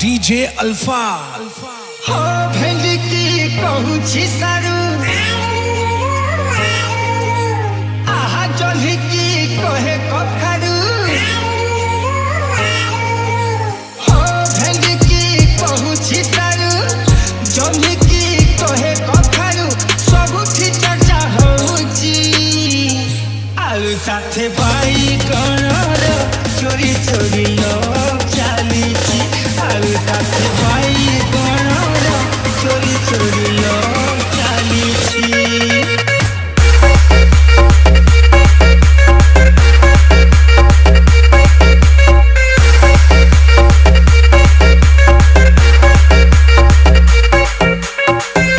DJ alpha. हो भेंडी की कहूची सारू आहा जल्ही की कहे कखारू हो भेंडी की कहूची सारू जल्ही की कहे कखारू सबुठी चर्चा होची आलू साथे बाई कणर चोरी चोरी लोग चालीची आलू साथे बाई कणर चोरी चोरी लोग चालीची।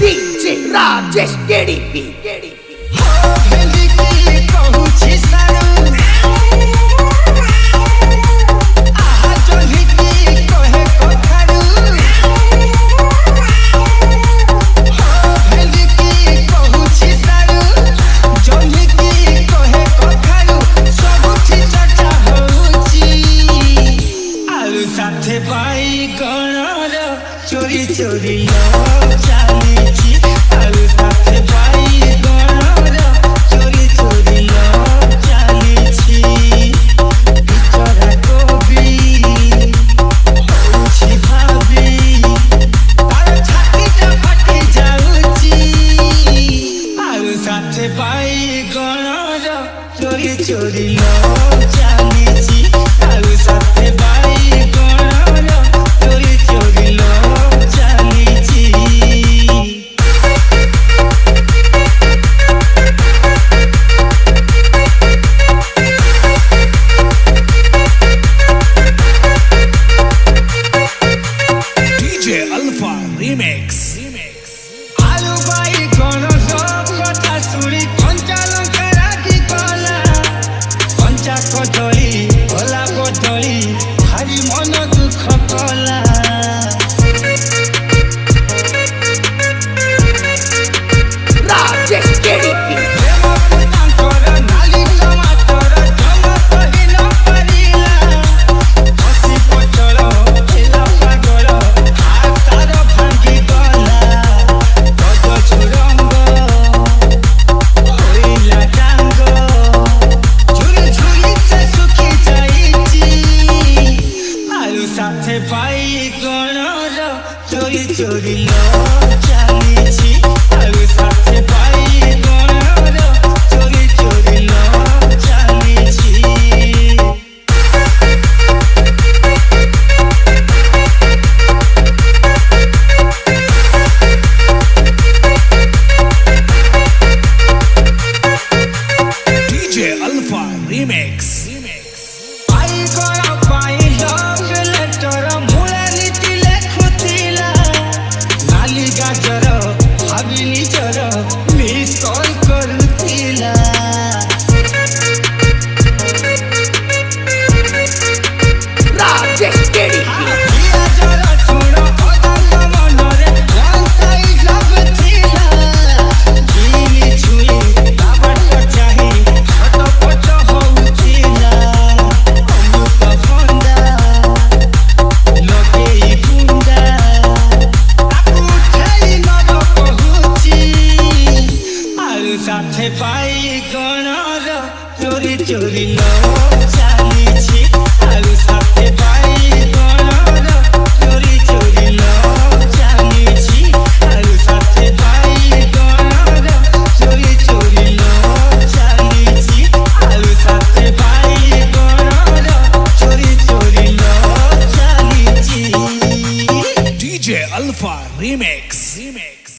DJ Rajesh KDP. हो भेंडी की कहूची सारू आहा जल्ही की कहे कखारू हो भेंडी की कहूची सारू जल्ही की कहे कखारू सबुठी चर्चा होची आलू साथे बाई गणर चोरी चोरी लोग चालीची आलू साथे बाई गणर चोरी चोरी लोग चालीची बिचरा कोबी होउची भाभी तार छातीटा फाटी जाउची आलू साथे बाई गणर चोरी चोरी लोग